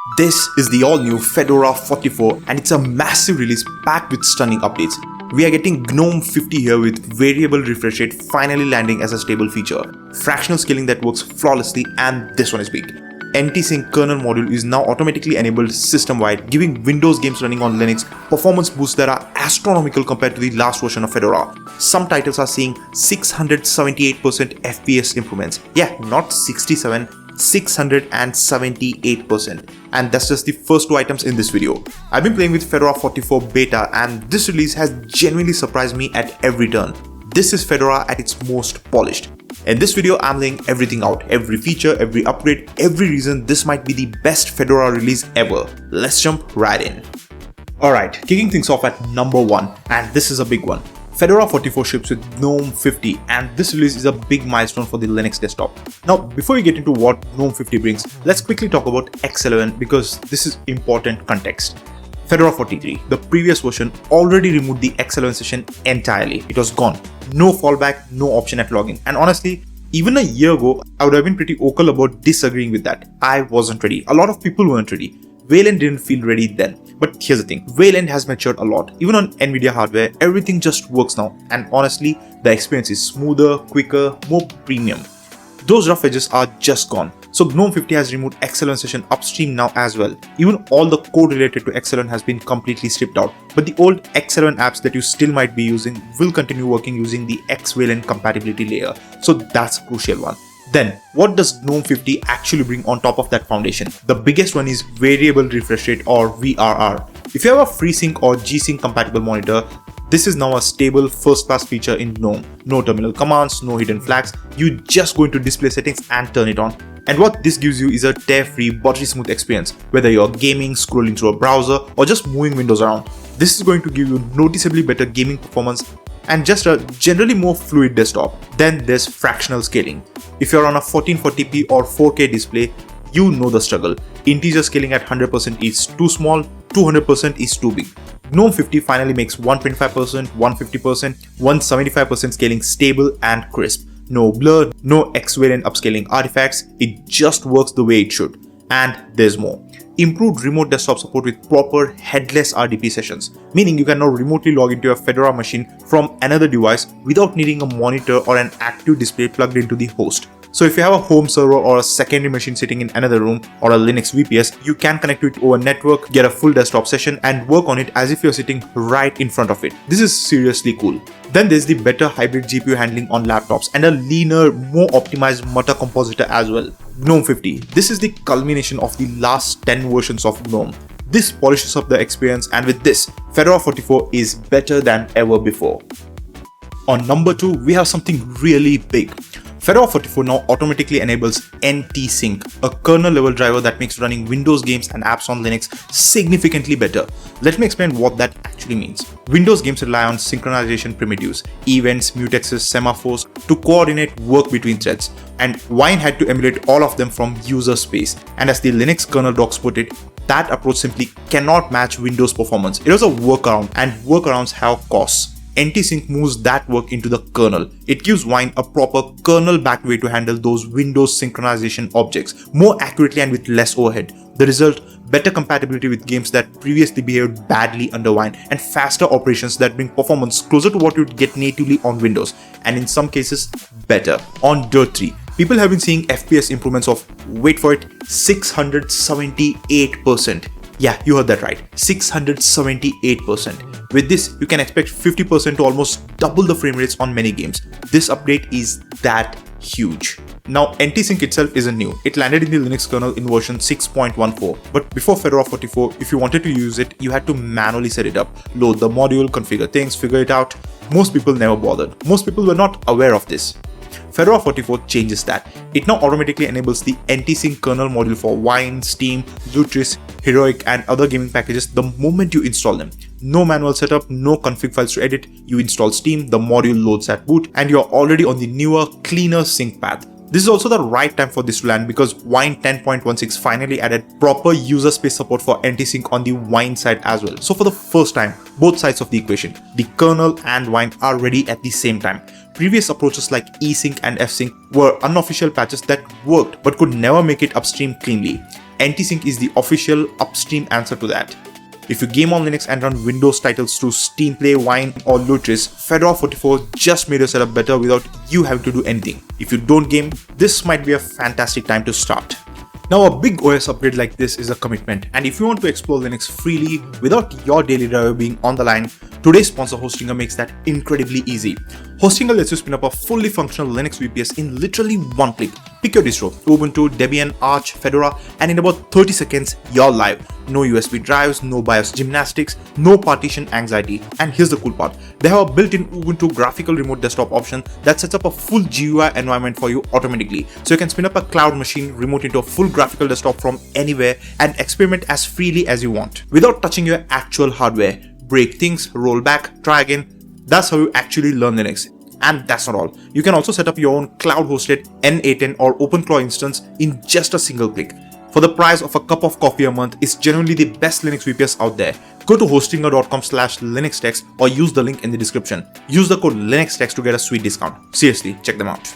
This is the all-new Fedora 44 and it's a massive release packed with stunning updates. We are getting GNOME 50 here with variable refresh rate finally landing as a stable feature, fractional scaling that works flawlessly, and this one is big. NTSYNC kernel module is now automatically enabled system-wide, giving Windows games running on Linux performance boosts that are astronomical compared to the last version of Fedora. Some titles are seeing 678% FPS improvements. Yeah, not 67, 678%. And that's just the first two items in this video. I've been playing with Fedora 44 beta and this release has genuinely surprised me at every turn. This is Fedora at its most polished. In this video, I'm laying everything out, every feature, every upgrade, every reason this might be the best Fedora release ever. Let's jump right in. Alright, kicking things off at number 1, and this is a big one. Fedora 44 ships with GNOME 50, and this release is a big milestone for the Linux desktop. Now, before we get into what GNOME 50 brings, let's quickly talk about X11 because this is important context. Fedora 43, the previous version, already removed the X11 session entirely. It was gone. No fallback, no option at login. And honestly, even a year ago, I would have been pretty vocal about disagreeing with that. I wasn't ready. A lot of people weren't ready. Wayland didn't feel ready then. But here's the thing, Wayland has matured a lot. Even on Nvidia hardware, everything just works now. And honestly, the experience is smoother, quicker, more premium. Those rough edges are just gone. So GNOME 50 has removed X11 session upstream now as well. Even all the code related to X11 has been completely stripped out. But the old X11 apps that you still might be using will continue working using the X-Wayland compatibility layer. So that's a crucial one. Then, what does GNOME 50 actually bring on top of that foundation? The biggest one is variable refresh rate or VRR. If you have a FreeSync or G-Sync compatible monitor, this is now a stable first-class feature in GNOME. No terminal commands, no hidden flags, you just go into display settings and turn it on. And what this gives you is a tear-free, buttery smooth experience, whether you're gaming, scrolling through a browser, or just moving windows around. This is going to give you noticeably better gaming performance and just a generally more fluid desktop. Then there's fractional scaling. If you're on a 1440p or 4K display, you know the struggle. Integer scaling at 100% is too small, 200% is too big. GNOME 50 finally makes 125%, 150%, 175% scaling stable and crisp. No blur, no X-Wayland upscaling artifacts, it just works the way it should. And there's more. Improved remote desktop support with proper headless RDP sessions, meaning you can now remotely log into your Fedora machine from another device without needing a monitor or an active display plugged into the host. So if you have a home server or a secondary machine sitting in another room or a Linux VPS, you can connect to it over network, get a full desktop session and work on it as if you're sitting right in front of it. This is seriously cool. Then there's the better hybrid GPU handling on laptops and a leaner, more optimized Mata compositor as well. GNOME 50. This is the culmination of the last 10 versions of GNOME. This polishes up the experience, and with this, Fedora 44 is better than ever before. On number 2, we have something really big. Fedora 44 now automatically enables NTSYNC, a kernel-level driver that makes running Windows games and apps on Linux significantly better. Let me explain what that actually means. Windows games rely on synchronization primitives, events, mutexes, semaphores to coordinate work between threads, and Wine had to emulate all of them from user space. And as the Linux kernel docs put it, that approach simply cannot match Windows performance. It was a workaround, and workarounds have costs. NTSYNC moves that work into the kernel. It gives Wine a proper kernel-backed way to handle those Windows synchronization objects more accurately and with less overhead. The result, better compatibility with games that previously behaved badly under Wine and faster operations that bring performance closer to what you'd get natively on Windows, and in some cases, better. On Dirt 3, people have been seeing FPS improvements of, wait for it, 678%. Yeah, you heard that right, 678%. With this, you can expect 50% to almost double the frame rates on many games. This update is that huge. Now, NTSYNC itself isn't new. It landed in the Linux kernel in version 6.14. But before Fedora 44, if you wanted to use it, you had to manually set it up, load the module, configure things, figure it out. Most people never bothered. Most people were not aware of this. Fedora 44 changes that. It now automatically enables the NTSYNC kernel module for Wine, Steam, Lutris, Heroic and other gaming packages the moment you install them. No manual setup, no config files to edit. You install Steam, the module loads at boot, and you're already on the newer, cleaner sync path. This is also the right time for this to land because Wine 10.16 finally added proper user space support for NTSYNC on the Wine side as well. So for the first time, both sides of the equation, the kernel and Wine, are ready at the same time. Previous approaches like eSync and fSync were unofficial patches that worked but could never make it upstream cleanly. NTSYNC is the official upstream answer to that. If you game on Linux and run Windows titles through Steam Play, Wine or Lutris, Fedora 44 just made your setup better without you having to do anything. If you don't game, this might be a fantastic time to start. Now, a big OS upgrade like this is a commitment, and if you want to explore Linux freely without your daily driver being on the line, today's sponsor Hostinger makes that incredibly easy. Hostinger lets you spin up a fully functional Linux VPS in literally one click. Pick your distro, Ubuntu, Debian, Arch, Fedora, and in about 30 seconds, you're live. No USB drives, no BIOS gymnastics, no partition anxiety. And here's the cool part, they have a built-in Ubuntu graphical remote desktop option that sets up a full GUI environment for you automatically. So you can spin up a cloud machine, remote into a full graphical desktop from anywhere and experiment as freely as you want, without touching your actual hardware. Break things, roll back, try again. That's how you actually learn Linux. And that's not all. You can also set up your own cloud-hosted N8N or OpenClaw instance in just a single click. For the price of a cup of coffee a month, it's genuinely the best Linux VPS out there. Go to hostinger.com/linuxtext or use the link in the description. Use the code LinuxText to get a sweet discount. Seriously, check them out.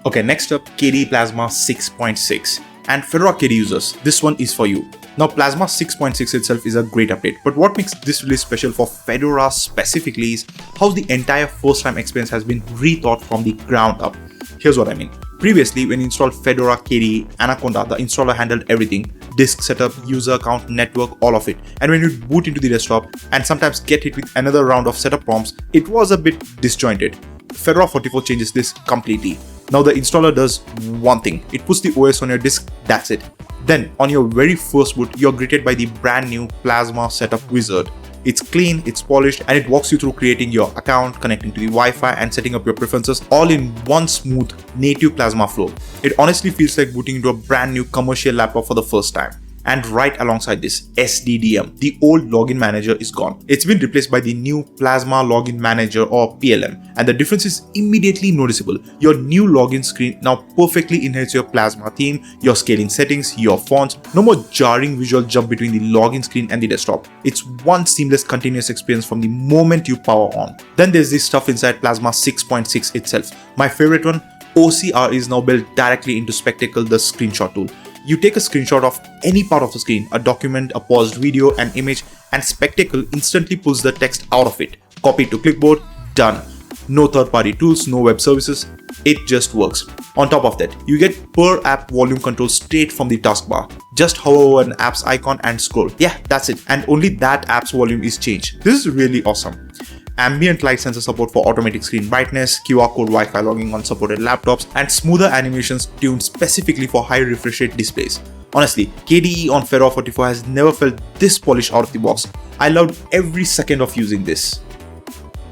Okay, next up, KDE Plasma 6.6. And Fedora KDE users, this one is for you. Now, Plasma 6.6 itself is a great update, but what makes this release special for Fedora specifically is how the entire first-time experience has been rethought from the ground up. Here's what I mean. Previously, when you installed Fedora KDE Anaconda, the installer handled everything: disk setup, user account, network, all of it. And when you boot into the desktop and sometimes get hit with another round of setup prompts, it was a bit disjointed. Fedora 44 changes this completely. Now the installer does one thing: it puts the OS on your disk, that's it. Then on your very first boot, you're greeted by the brand new Plasma setup wizard. It's clean, it's polished, and it walks you through creating your account, connecting to the Wi-Fi, and setting up your preferences all in one smooth, native Plasma flow. It honestly feels like booting into a brand new commercial laptop for the first time. And right alongside this, SDDM, the old login manager, is gone. It's been replaced by the new Plasma Login Manager or PLM, and the difference is immediately noticeable. Your new login screen now perfectly inherits your Plasma theme, your scaling settings, your fonts. No more jarring visual jump between the login screen and the desktop. It's one seamless continuous experience from the moment you power on. Then there's this stuff inside Plasma 6.6 itself. My favorite one, OCR, is now built directly into Spectacle, the screenshot tool. You take a screenshot of any part of the screen, a document, a paused video, an image, and Spectacle instantly pulls the text out of it. Copy it to clipboard, done. No third-party tools, no web services, it just works. On top of that, you get per app volume control straight from the taskbar. Just hover over an app's icon and scroll. Yeah, that's it. And only that app's volume is changed. This is really awesome. Ambient light sensor support for automatic screen brightness, QR code Wi-Fi logging on supported laptops, and smoother animations tuned specifically for high refresh rate displays. Honestly, KDE on Fedora 44 has never felt this polished out of the box. I loved every second of using this.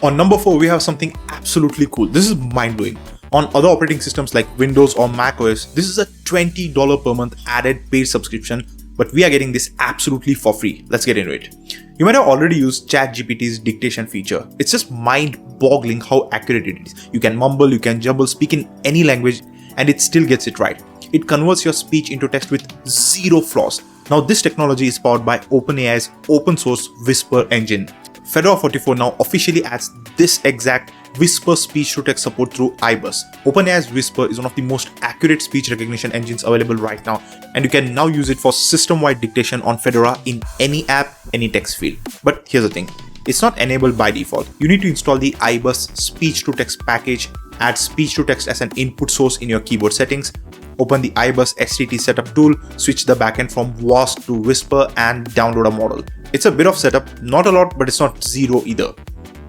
On number 4, we have something absolutely cool. This is mind-blowing. On other operating systems like Windows or Mac OS, this is a $20 per month added paid subscription, but we are getting this absolutely for free. Let's get into it. You might have already used ChatGPT's dictation feature. It's just mind-boggling how accurate it is. You can mumble, you can jumble, speak in any language, and it still gets it right. It converts your speech into text with zero flaws. Now this technology is powered by OpenAI's open source Whisper engine. Fedora 44 now officially adds this exact Whisper speech-to-text support through iBus. OpenAI's Whisper is one of the most accurate speech recognition engines available right now, and you can now use it for system-wide dictation on Fedora in any app, any text field. But here's the thing, it's not enabled by default. You need to install the iBus speech-to-text package, add speech-to-text as an input source in your keyboard settings, open the iBus STT setup tool, switch the backend from WASP to Whisper, and download a model. It's a bit of setup, not a lot, but it's not zero either.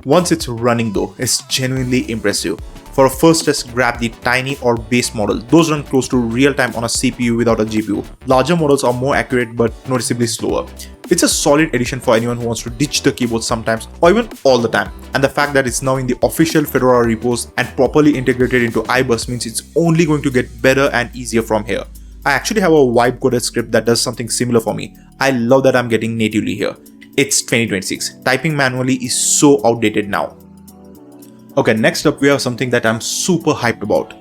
Once it's running though, it's genuinely impressive. For a first test, grab the tiny or base model. Those run close to real time on a CPU without a GPU. Larger models are more accurate but noticeably slower. It's a solid addition for anyone who wants to ditch the keyboard sometimes or even all the time. And the fact that it's now in the official Fedora repos and properly integrated into iBus means it's only going to get better and easier from here. I actually have a vibe coded script that does something similar for me. I love that I'm getting natively here. It's 2026. Typing manually is so outdated now. Okay, next up we have something that I'm super hyped about.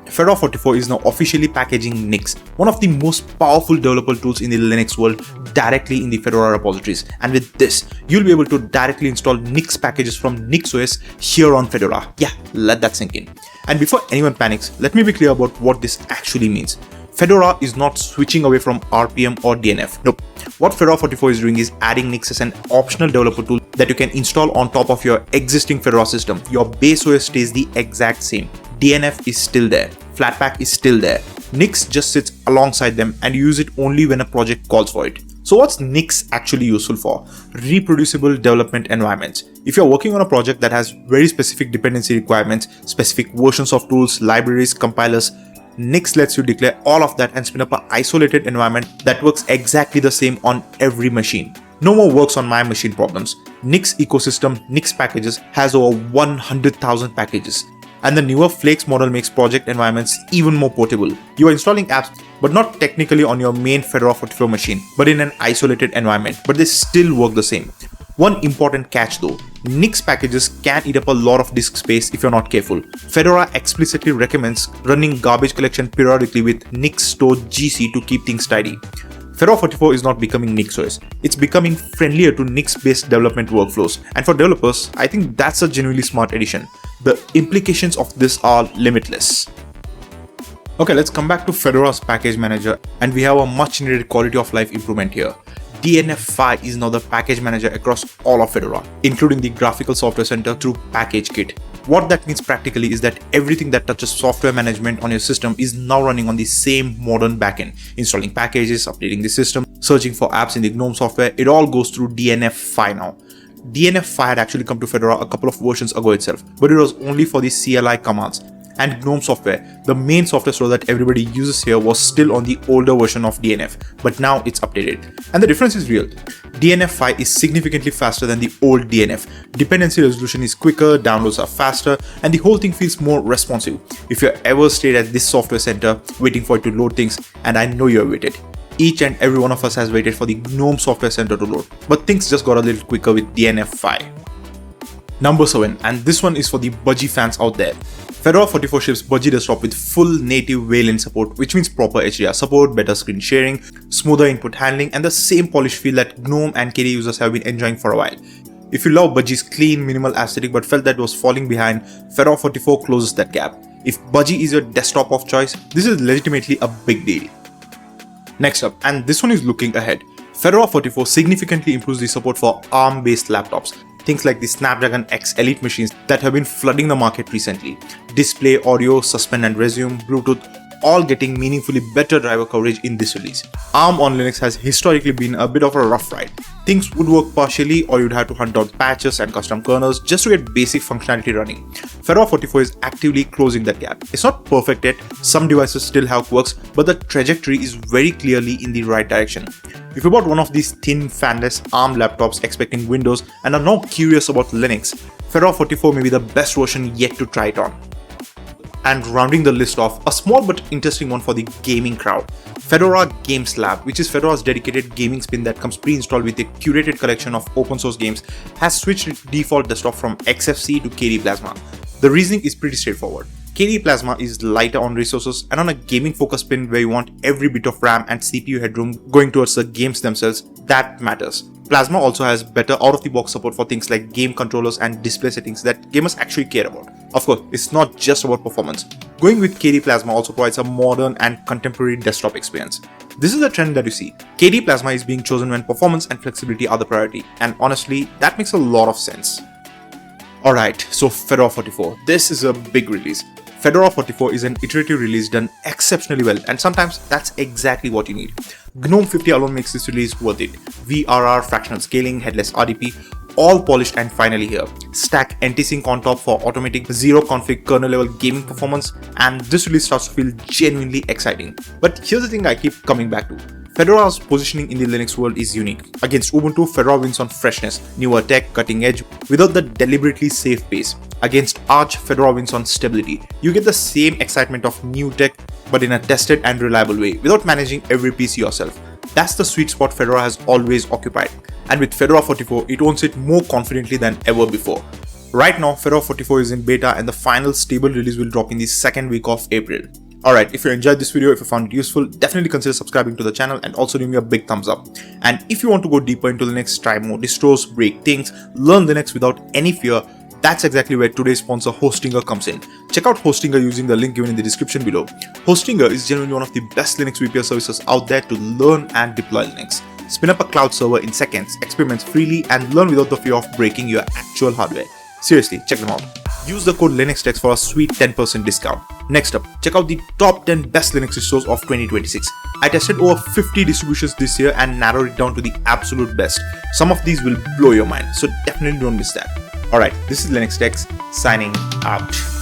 Fedora 44 is now officially packaging Nix, one of the most powerful developer tools in the Linux world, directly in the Fedora repositories. And with this, you'll be able to directly install Nix packages from NixOS here on Fedora. Yeah, let that sink in. And before anyone panics, let me be clear about what this actually means. Fedora is not switching away from RPM or DNF. Nope. What Fedora 44 is doing is adding Nix as an optional developer tool that you can install on top of your existing Fedora system. Your base OS stays the exact same. DNF is still there. Flatpak is still there. Nix just sits alongside them and you use it only when a project calls for it. So what's Nix actually useful for? Reproducible development environments. If you're working on a project that has very specific dependency requirements, specific versions of tools, libraries, compilers, Nix lets you declare all of that and spin up an isolated environment that works exactly the same on every machine. No more works on my machine problems. Nix ecosystem, Nix packages has over 100,000 packages. And the newer Flakes model makes project environments even more portable. You are installing apps, but not technically on your main Fedora 44 machine, but in an isolated environment, but they still work the same. One important catch though, Nix packages can eat up a lot of disk space if you're not careful. Fedora explicitly recommends running garbage collection periodically with Nix store GC to keep things tidy. Fedora 44 is not becoming NixOS, it's becoming friendlier to Nix-based development workflows, and for developers, I think that's a genuinely smart addition. The implications of this are limitless. Okay, let's come back to Fedora's package manager, and we have a much needed quality of life improvement here. DNF5 is now the package manager across all of Fedora, including the graphical software center through Package Kit. What that means practically is that everything that touches software management on your system is now running on the same modern backend. Installing packages, updating the system, searching for apps in the GNOME software, it all goes through DNF5 now. DNF5 had actually come to Fedora a couple of versions ago itself, but it was only for the CLI commands. And GNOME software, the main software store that everybody uses here, was still on the older version of DNF, but now it's updated. And the difference is real. DNF5 is significantly faster than the old DNF. Dependency resolution is quicker, downloads are faster, and the whole thing feels more responsive. If you ever stayed at this software center waiting for it to load things, and I know you have waited. Each and every one of us has waited for the GNOME software center to load, but things just got a little quicker with DNF5. Number 7, and this one is for the Budgie fans out there. Fedora 44 ships Budgie desktop with full native Wayland support, which means proper HDR support, better screen sharing, smoother input handling, and the same polished feel that GNOME and KDE users have been enjoying for a while. If you love Budgie's clean, minimal aesthetic but felt that it was falling behind, Fedora 44 closes that gap. If Budgie is your desktop of choice, this is legitimately a big deal. Next up, and this one is looking ahead, Fedora 44 significantly improves the support for ARM-based laptops. Things like the Snapdragon X Elite machines that have been flooding the market recently. Display, audio, suspend and resume, Bluetooth, all getting meaningfully better driver coverage in this release. ARM on Linux has historically been a bit of a rough ride. Things would work partially, or you'd have to hunt down patches and custom kernels just to get basic functionality running. Fedora 44 is actively closing that gap. It's not perfect yet, some devices still have quirks, but the trajectory is very clearly in the right direction. If you bought one of these thin, fanless ARM laptops expecting Windows and are now curious about Linux, Fedora 44 may be the best version yet to try it on. And rounding the list off, a small but interesting one for the gaming crowd. Fedora Games Lab, which is Fedora's dedicated gaming spin that comes pre-installed with a curated collection of open source games, has switched its default desktop from XFC to KDE Plasma. The reasoning is pretty straightforward. KDE Plasma is lighter on resources, and on a gaming focus spin where you want every bit of RAM and CPU headroom going towards the games themselves, that matters. Plasma also has better out-of-the-box support for things like game controllers and display settings that gamers actually care about. Of course, it's not just about performance. Going with KDE Plasma also provides a modern and contemporary desktop experience. This is the trend that you see. KDE Plasma is being chosen when performance and flexibility are the priority, and honestly, that makes a lot of sense. Alright, so Fedora 44. This is a big release. Fedora 44 is an iterative release done exceptionally well, and sometimes that's exactly what you need. GNOME 50 alone makes this release worth it. VRR, fractional scaling, headless RDP, all polished and finally here. Stack NTSYNC on top for automatic zero config kernel-level gaming performance, and this release starts to feel genuinely exciting. But here's the thing I keep coming back to. Fedora's positioning in the Linux world is unique. Against Ubuntu, Fedora wins on freshness, newer tech, cutting edge, without the deliberately safe pace. Against Arch, Fedora wins on stability. You get the same excitement of new tech, but in a tested and reliable way, without managing every piece yourself. That's the sweet spot Fedora has always occupied. And with Fedora 44, it owns it more confidently than ever before. Right now, Fedora 44 is in beta and the final stable release will drop in the second week of April. Alright, if you enjoyed this video, if you found it useful, definitely consider subscribing to the channel and also give me a big thumbs up. And if you want to go deeper into Linux, try more distros, break things, learn Linux without any fear, That's exactly where today's sponsor Hostinger comes in. Check out Hostinger using the link given in the description below. Hostinger is genuinely one of the best Linux VPS services out there to learn and deploy Linux. Spin up a cloud server in seconds, experiment freely, and learn without the fear of breaking your actual hardware. Seriously, check them out. Use the code LinuxTex for a sweet 10% discount. Next up, check out the top 10 best Linux distros of 2026. I tested over 50 distributions this year and narrowed it down to the absolute best. Some of these will blow your mind, so definitely don't miss that. Alright, this is LinuxTex signing out.